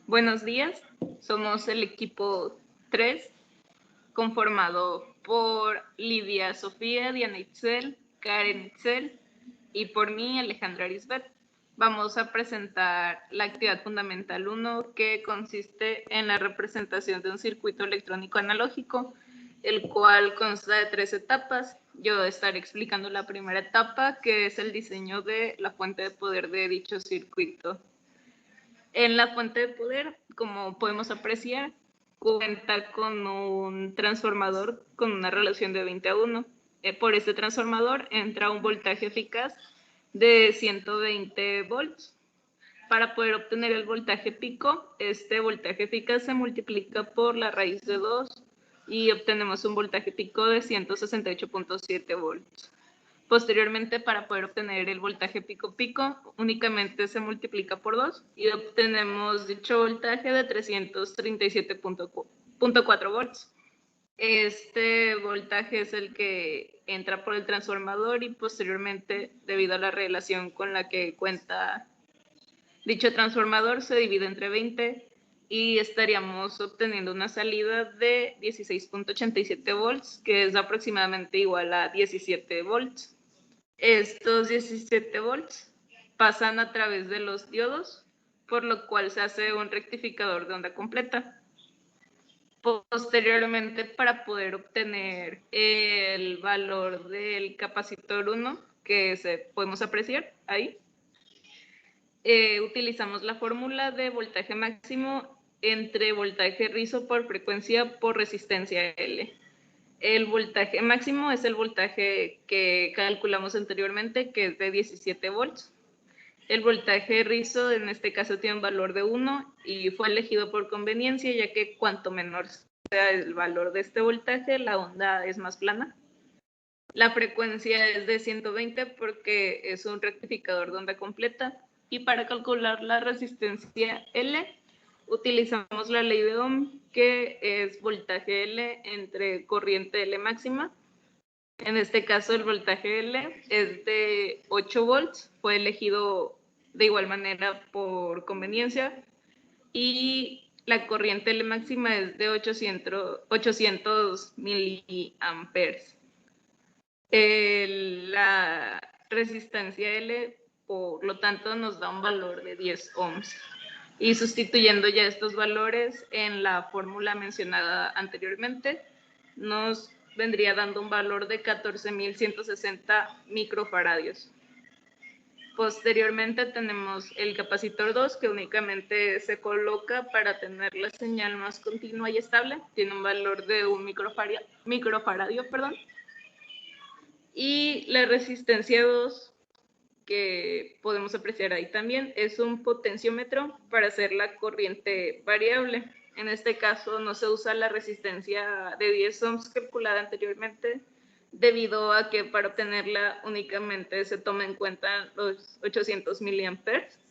Buenos días, somos el equipo 3, conformado por Lidia Sofía, Diana Itzel, Karen Itzel y por mí, Alejandra Arisbet. Vamos a presentar la actividad fundamental 1, que consiste en la representación de un circuito electrónico analógico, el cual consta de 3 etapas. Yo estaré explicando la primera etapa, que es el diseño de la fuente de poder de dicho circuito. En la fuente de poder, como podemos apreciar, cuenta con un transformador con una relación de 20:1. Por este transformador entra un voltaje eficaz de 120 volts. Para poder obtener el voltaje pico, este voltaje eficaz se multiplica por la raíz de 2 y obtenemos un voltaje pico de 168.7 volts. Posteriormente, para poder obtener el voltaje pico-pico, únicamente se multiplica por 2 y obtenemos dicho voltaje de 337.4 volts. Este voltaje es el que entra por el transformador y posteriormente, debido a la relación con la que cuenta dicho transformador, se divide entre 20 y estaríamos obteniendo una salida de 16.87 volts, que es aproximadamente igual a 17 volts. Estos 17 volts pasan a través de los diodos, por lo cual se hace un rectificador de onda completa. Posteriormente, para poder obtener el valor del capacitor 1, que podemos apreciar ahí, utilizamos la fórmula de voltaje máximo entre voltaje rizo por frecuencia por resistencia L. El voltaje máximo es el voltaje que calculamos anteriormente, que es de 17 volts. El voltaje rizo en este caso tiene un valor de 1 y fue elegido por conveniencia, ya que cuanto menor sea el valor de este voltaje, la onda es más plana. La frecuencia es de 120 porque es un rectificador de onda completa. Y para calcular la resistencia L, utilizamos la ley de Ohm, que es voltaje L entre corriente L máxima. En este caso, el voltaje L es de 8 volts, fue elegido de igual manera por conveniencia, y la corriente L máxima es de 800 miliamperes. La resistencia L, por lo tanto, nos da un valor de 10 ohms. Y sustituyendo ya estos valores en la fórmula mencionada anteriormente, nos vendría dando un valor de 14.160 microfaradios. Posteriormente tenemos el capacitor 2, que únicamente se coloca para tener la señal más continua y estable. Tiene un valor de 1 microfaradio. Y la resistencia 2, que podemos apreciar ahí también, es un potenciómetro para hacer la corriente variable. En este caso no se usa la resistencia de 10 ohms calculada anteriormente, debido a que para obtenerla únicamente se toma en cuenta los 800 miliamperes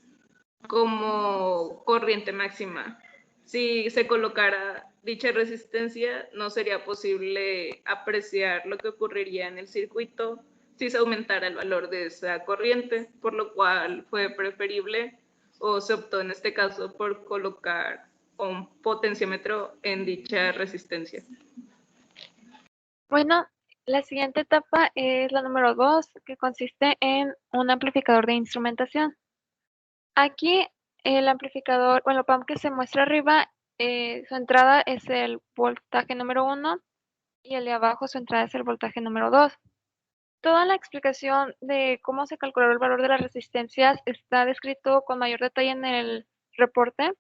como corriente máxima. Si se colocara dicha resistencia, no sería posible apreciar lo que ocurriría en el circuito si se aumentara el valor de esa corriente, por lo cual fue preferible, o se optó en este caso por colocar un potenciómetro en dicha resistencia. Bueno, la siguiente etapa es la número 2, que consiste en un amplificador de instrumentación. Aquí el amplificador, bueno, el pump que se muestra arriba, su entrada es el voltaje número 1 y el de abajo su entrada es el voltaje número 2. Toda la explicación de cómo se calculó el valor de las resistencias está descrito con mayor detalle en el reporte,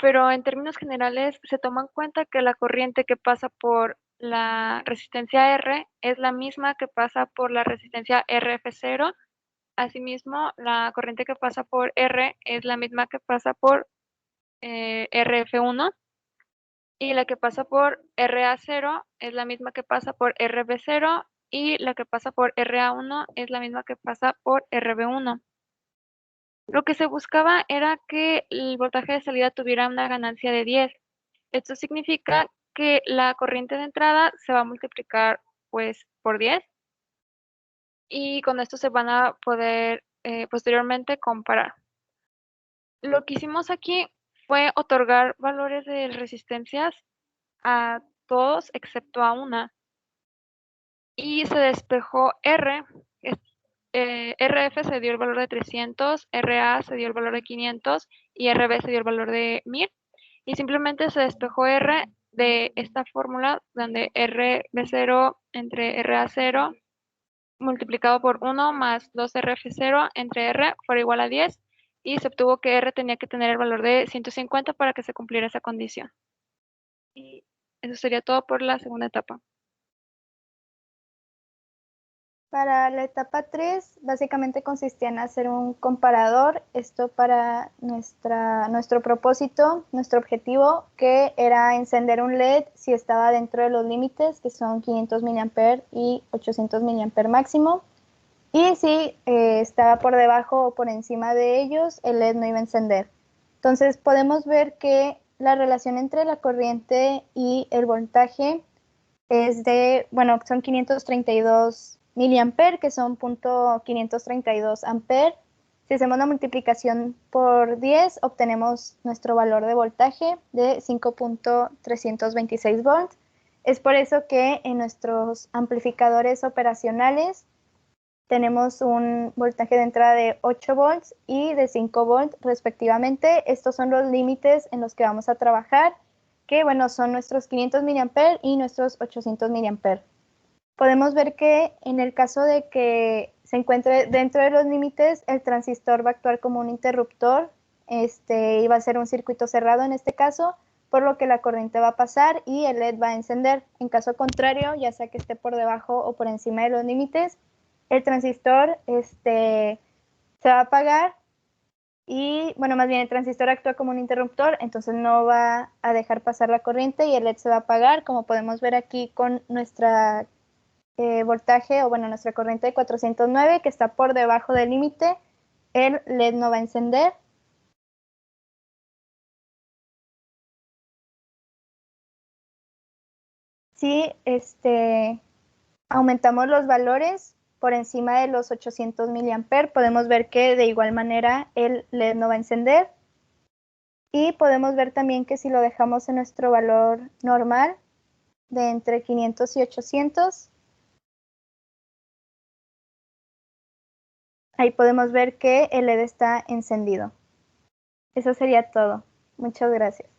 pero en términos generales se toma en cuenta que la corriente que pasa por la resistencia R es la misma que pasa por la resistencia RF0. Asimismo, la corriente que pasa por R es la misma que pasa por RF1, y la que pasa por RA0 es la misma que pasa por RB0, y la que pasa por RA1 es la misma que pasa por RB1. Lo que se buscaba era que el voltaje de salida tuviera una ganancia de 10. Esto significa que la corriente de entrada se va a multiplicar pues por 10, y con esto se van a poder posteriormente comparar. Lo que hicimos aquí fue otorgar valores de resistencias a todos excepto a una. Y se despejó R. RF se dio el valor de 300, RA se dio el valor de 500 y RB se dio el valor de 1000. Y simplemente se despejó R de esta fórmula donde RB0 entre RA0 multiplicado por 1 más 2RF0 entre R fuera igual a 10, y se obtuvo que R tenía que tener el valor de 150 para que se cumpliera esa condición. Y eso sería todo por la segunda etapa. Para la etapa 3, básicamente consistía en hacer un comparador, esto para nuestro propósito, nuestro objetivo, que era encender un LED si estaba dentro de los límites, que son 500 mA y 800 mA máximo, y si estaba por debajo o por encima de ellos, el LED no iba a encender. Entonces podemos ver que la relación entre la corriente y el voltaje es de, bueno, son 532 miliamperes, que son 0.532 amperes. Si hacemos la multiplicación por 10, obtenemos nuestro valor de voltaje de 5.326 volts. Es por eso que en nuestros amplificadores operacionales tenemos un voltaje de entrada de 8 volts y de 5 volts respectivamente. Estos son los límites en los que vamos a trabajar, que bueno, son nuestros 500 mA y nuestros 800 mA. Podemos ver que en el caso de que se encuentre dentro de los límites, el transistor va a actuar como un interruptor, y va a ser un circuito cerrado en este caso, por lo que la corriente va a pasar y el LED va a encender. En caso contrario, ya sea que esté por debajo o por encima de los límites, el transistor se va a apagar y, bueno, más bien el transistor actúa como un interruptor, entonces no va a dejar pasar la corriente y el LED se va a apagar, como podemos ver aquí con nuestra voltaje, o bueno, nuestra corriente de 409, que está por debajo del límite, el LED no va a encender. Si aumentamos los valores por encima de los 800 mA, podemos ver que de igual manera el LED no va a encender. Y podemos ver también que si lo dejamos en nuestro valor normal de entre 500 y 800, ahí podemos ver que el LED está encendido. Eso sería todo. Muchas gracias.